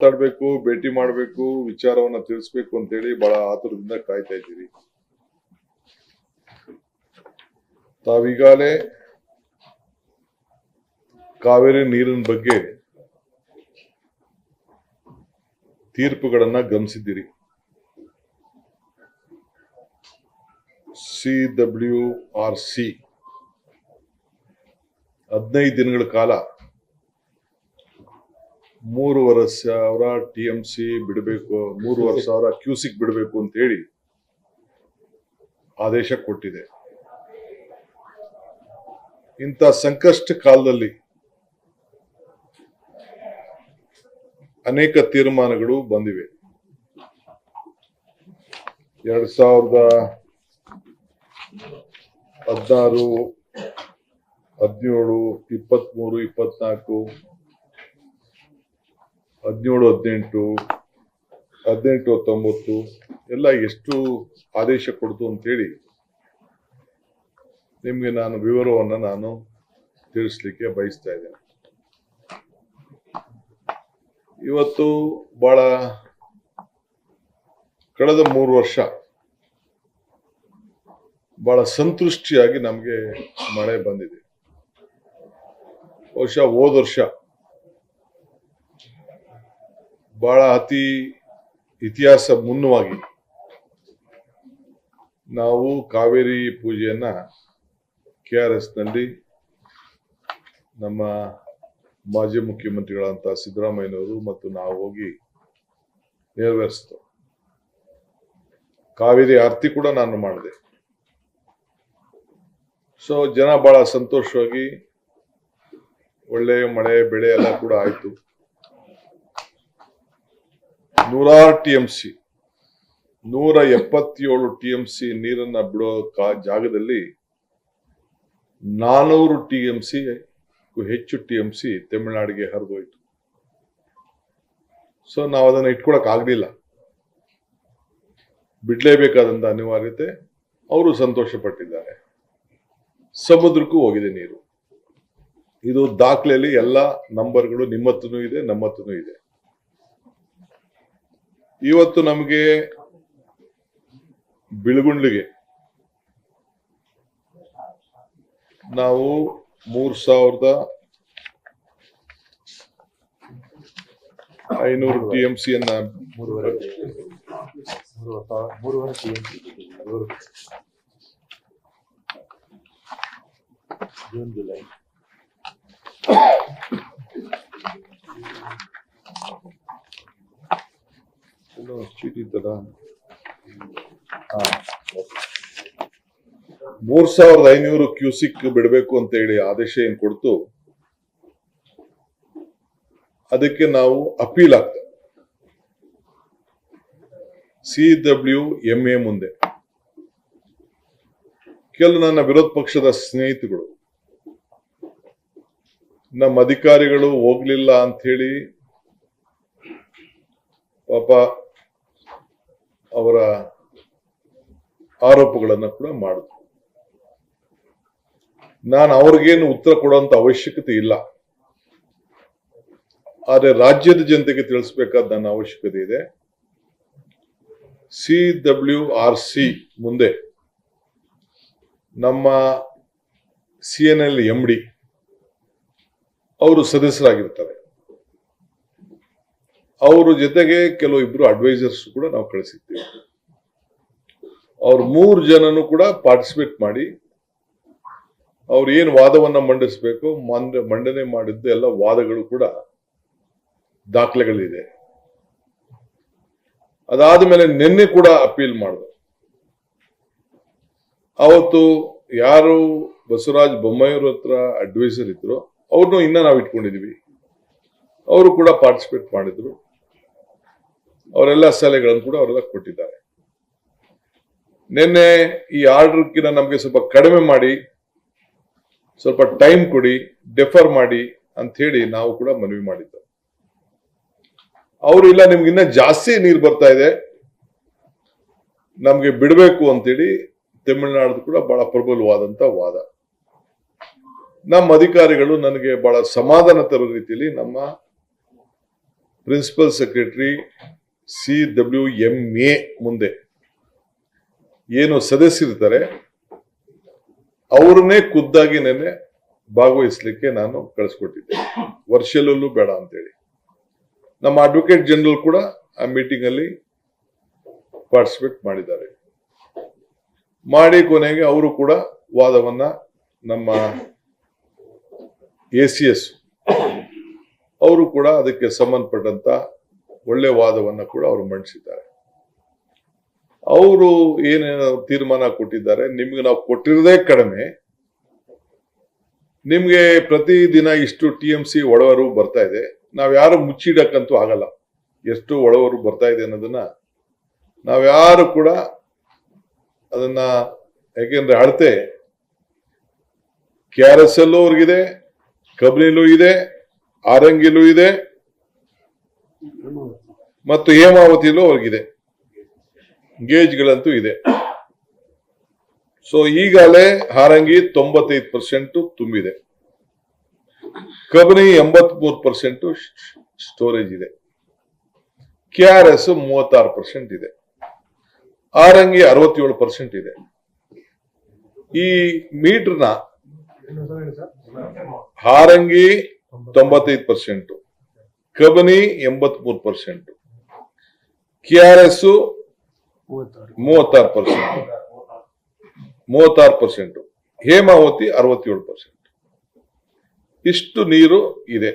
ಮಾತಾಡ್ಬೇಕು, ಭೇಟಿ ಮಾಡಬೇಕು, ವಿಚಾರವನ್ನ ತಿಳಿಸ್ಬೇಕು ಅಂತೇಳಿ ಬಹಳ ಆತುರದಿಂದ ಕಾಯ್ತಾ ಇದ್ದೀವಿ. ತಾವೀಗಾಲೇ ಕಾವೇರಿ ನೀರಿನ ಬಗ್ಗೆ ತೀರ್ಪುಗಳನ್ನ ಗಮನಿಸಿದ್ದೀರಿ. CWRC 15 ದಿನಗಳ ಕಾಲ 3,500 TMC ಬಿಡಬೇಕು, 3,500 ಕ್ಯೂಸಿಕ್ ಬಿಡಬೇಕು ಅಂತ ಹೇಳಿ ಆದೇಶ ಕೊಟ್ಟಿದೆ. ಇಂಥ ಸಂಕಷ್ಟ ಕಾಲದಲ್ಲಿ ಅನೇಕ ತೀರ್ಮಾನಗಳು ಬಂದಿವೆ. 2016, 17, 23, 24, 17, 18, 19 ಎಲ್ಲ ಎಷ್ಟು ಆದೇಶ ಕೊಡ್ತು ಅಂತೇಳಿ ನಿಮ್ಗೆ ನಾನು ವಿವರವನ್ನು ತಿಳಿಸ್ಲಿಕ್ಕೆ ಬಯಸ್ತಾ ಇದ್ದೇನೆ. ಇವತ್ತು ಬಹಳ ಕಳೆದ 3 ವರ್ಷ ಬಹಳ ಸಂತೃಷ್ಟಿಯಾಗಿ ನಮಗೆ ಮಳೆ ಬಂದಿದೆ. ಬಹುಶಃ ಹೋದ ವರ್ಷ ಬಹಳ ಅತಿ ಇತಿಹಾಸ ಮುನ್ನವಾಗಿ ನಾವು ಕಾವೇರಿ ಪೂಜೆಯನ್ನ KRS ನಲ್ಲಿ ನಮ್ಮ ಮಾಜಿ ಮುಖ್ಯಮಂತ್ರಿಗಳಂತ ಸಿದ್ದರಾಮಯ್ಯನವರು ಮತ್ತು ನಾವು ಹೋಗಿ ನೆರವೇರಿಸಿತು. ಕಾವೇರಿ ಆರತಿ ಕೂಡ ನಾನು ಮಾಡಿದೆ. ಸೊ ಜನ ಬಹಳ ಸಂತೋಷವಾಗಿ ಒಳ್ಳೆ ಮಳೆ ಬೆಳೆ ಎಲ್ಲ ಕೂಡ ಆಯ್ತು. 100 TMC 177 TMC ನೀರನ್ನ ಬಿಡೋ ಜಾಗದಲ್ಲಿ 400 TMC ಹೆಚ್ಚು TMC ತಮಿಳುನಾಡಿಗೆ ಹರಿದೋಯ್ತು. ಸೊ ನಾವು ಅದನ್ನ ಇಟ್ಕೊಳಕ್ ಆಗ್ಲಿಲ್ಲ, ಬಿಡ್ಲೇಬೇಕಾದಂತ ಅನಿವಾರ್ಯತೆ. ಅವರು ಸಂತೋಷ ಪಟ್ಟಿದ್ದಾರೆ. ಸಮುದ್ರಕ್ಕೂ ಹೋಗಿದೆ ನೀರು. ಇದು ದಾಖಲೆಯಲ್ಲಿ ಎಲ್ಲ ನಂಬರ್ಗಳು ನಿಮ್ಮ ಹತ್ರನೂ ಇದೆ, ನಮ್ಮ ಹತ್ರನೂ ಇದೆ. ಇವತ್ತು ನಮಗೆ ಬಿಳುಗುಂಡ್ಲಿಗೆ ನಾವು 3,500 TMC ಅನ್ನ 3,500 TMC ಜೂನ್ ಜುಲೈ ಚೀಟಿ ಇದ್ದಲ್ಲ. 3,500 ಕ್ಯೂಸಿಕ್ ಬಿಡಬೇಕು ಅಂತ ಹೇಳಿ ಆದೇಶ ಏನ್ ಕೊಡ್ತು, ಅದಕ್ಕೆ ನಾವು ಅಪೀಲ್ ಆಗ್ತೇವೆ CWMA ಮುಂದೆ. ಕೆಲವು ನನ್ನ ವಿರೋಧ ಪಕ್ಷದ ಸ್ನೇಹಿತರು ನಮ್ಮ ಅಧಿಕಾರಿಗಳು ಹೋಗ್ಲಿಲ್ಲ ಅಂತ ಹೇಳಿ ಪಾಪ ಅವರ ಆರೋಪಗಳನ್ನ ಕೂಡ ಮಾಡಿದ್ರು. ನಾನು ಅವ್ರಿಗೇನು ಉತ್ತರ ಕೊಡುವಂತ ಅವಶ್ಯಕತೆ ಇಲ್ಲ, ಆದ್ರೆ ರಾಜ್ಯದ ಜನತೆಗೆ ತಿಳಿಸ್ಬೇಕಾದ ನನ್ನ ಅವಶ್ಯಕತೆ ಇದೆ. CWRC ಮುಂದೆ ನಮ್ಮ CNL MD ಅವರು ಸದಸ್ಯರಾಗಿರ್ತಾರೆ. ಅವರ ಜೊತೆಗೆ ಕೆಲವು ಇಬ್ರು ಅಡ್ವೈಸರ್ಸ್ ಕೂಡ ನಾವು ಕಳಿಸಿರ್ತೀವಿ. ಅವ್ರು 3 ಜನನು ಕೂಡ ಪಾರ್ಟಿಸಿಪೇಟ್ ಮಾಡಿ ಅವ್ರು ಏನ್ ವಾದವನ್ನ ಮಂಡಿಸ್ಬೇಕು ಮಂಡನೆ ಮಾಡಿದ್ದು ಎಲ್ಲ ವಾದಗಳು ಕೂಡ ದಾಖಲೆಗಳಿದೆ. ಅದಾದ್ಮೇಲೆ ನಿನ್ನೆ ಕೂಡ ಅಪೀಲ್ ಮಾಡಿದ್ರು. ಅವತ್ತು ಯಾರು ಬಸವರಾಜ ಬೊಮ್ಮಾಯಿಯವ್ರ ಹತ್ರ ಅಡ್ವೈಸರ್ ಇದ್ರು ಅವ್ರನ್ನೂ ಇನ್ನ ನಾವು ಇಟ್ಕೊಂಡಿದೀವಿ. ಅವರು ಕೂಡ ಪಾರ್ಟಿಸಿಪೇಟ್ ಮಾಡಿದ್ರು. ಅವರೆಲ್ಲ ಸಲಹೆಗಳನ್ನು ಕೂಡ ಅವರೆಲ್ಲ ಕೊಟ್ಟಿದ್ದಾರೆ. ನಿನ್ನೆ ಈ ಆರ್ಡರ್ಕಿನ ನಮಗೆ ಸ್ವಲ್ಪ ಕಡಿಮೆ ಮಾಡಿ, ಸ್ವಲ್ಪ ಟೈಮ್ ಕೊಡಿ, ಡೆಫರ್ ಮಾಡಿ ಅಂತ ಹೇಳಿ ನಾವು ಕೂಡ ಮನವಿ ಮಾಡಿದ್ದು. ಅವರು ಇಲ್ಲ, ನಿಮ್ಗೆ ಇನ್ನ ಜಾಸ್ತಿ ನೀರು ಬರ್ತಾ ಇದೆ, ನಮ್ಗೆ ಬಿಡಬೇಕು ಅಂತೇಳಿ ತಮಿಳುನಾಡು ಕೂಡ ಬಹಳ ಪ್ರಬಲವಾದಂತ ವಾದ. ನಮ್ಮ ಅಧಿಕಾರಿಗಳು ನನಗೆ ಬಹಳ ಸಮಾಧಾನ ತರೋ ರೀತಿಯಲ್ಲಿ ನಮ್ಮ ಪ್ರಿನ್ಸಿಪಲ್ ಸೆಕ್ರೆಟರಿ CWMA ಮುಂದೆ ಏನು ಸದಸ್ಯರಿರ್ತಾರೆ ಅವ್ರನ್ನೇ ಖುದ್ದಾಗಿ ನೆನ್ನೆ ಭಾಗವಹಿಸ್ಲಿಕ್ಕೆ ನಾನು ಕಳಿಸ್ಕೊಟ್ಟಿದ್ದೆ, ವರ್ಷಲ್ಲೂ ಬೇಡ ಅಂತೇಳಿ. ನಮ್ಮ ಅಡ್ವೊಕೇಟ್ ಜನರಲ್ ಕೂಡ ಆ ಮೀಟಿಂಗ್ ಅಲ್ಲಿ ಪಾರ್ಟಿಸಿಪೇಟ್ ಮಾಡಿದ್ದಾರೆ. ಮಾಡಿ ಕೊನೆಗೆ ಅವರು ಕೂಡ ವಾದವನ್ನ ನಮ್ಮ ACS ಅವರು ಕೂಡ ಅದಕ್ಕೆ ಸಂಬಂಧಪಟ್ಟಂತ ಒಳ್ಳೆ ವಾದವನ್ನ ಕೂಡ ಅವರು ಮಂಡಿಸಿದ್ದಾರೆ. ಅವರು ಏನೇನು ತೀರ್ಮಾನ ಕೊಟ್ಟಿದ್ದಾರೆ, ನಿಮ್ಗೆ ನಾವು ಕೊಟ್ಟಿರೋದೇ ಕಡಿಮೆ, ನಿಮ್ಗೆ ಪ್ರತಿದಿನ ಇಷ್ಟು TMC ಒಳವರು ಬರ್ತಾ ಇದೆ, ನಾವ್ಯಾರು ಮುಚ್ಚಿಡಕ್ಕಂತೂ ಆಗಲ್ಲ ಎಷ್ಟು ಒಳವರು ಬರ್ತಾ ಇದೆ ಅನ್ನೋದನ್ನ ನಾವ್ಯಾರು ಕೂಡ ಅದನ್ನ, ಯಾಕೆಂದ್ರೆ ಅಳತೆ KRS ಅಲ್ಲೂ ಅವ್ರಿಗಿದೆ, ಕಬ್ನಿಲೂ ಇದೆ, ಆರಂಗಿಲೂ ಇದೆ ಮತ್ತು ಹೇಮಾವತಿಲೂ ಅವ್ರಿಗಿದೆ, ಗೇಜ್ಗಳಂತೂ ಇದೆ. ಸೊ ಈಗಾಗಲೇ ಹಾರಂಗಿ 95% ತುಂಬಿದೆ, ಕಬಿನಿ 83% ಸ್ಟೋರೇಜ್ ಇದೆ, KRS 36% ಇದೆ, ಆರಂಗಿ 67% ಇದೆ. ಈ ಮೀಟರ್ನ ಹಾರಂಗಿ 95%, ಕಬಿನಿ 83%, KRS 36%, ಹೇಮಾವತಿ 67%. ಇಷ್ಟು ನೀರು ಇದೆ.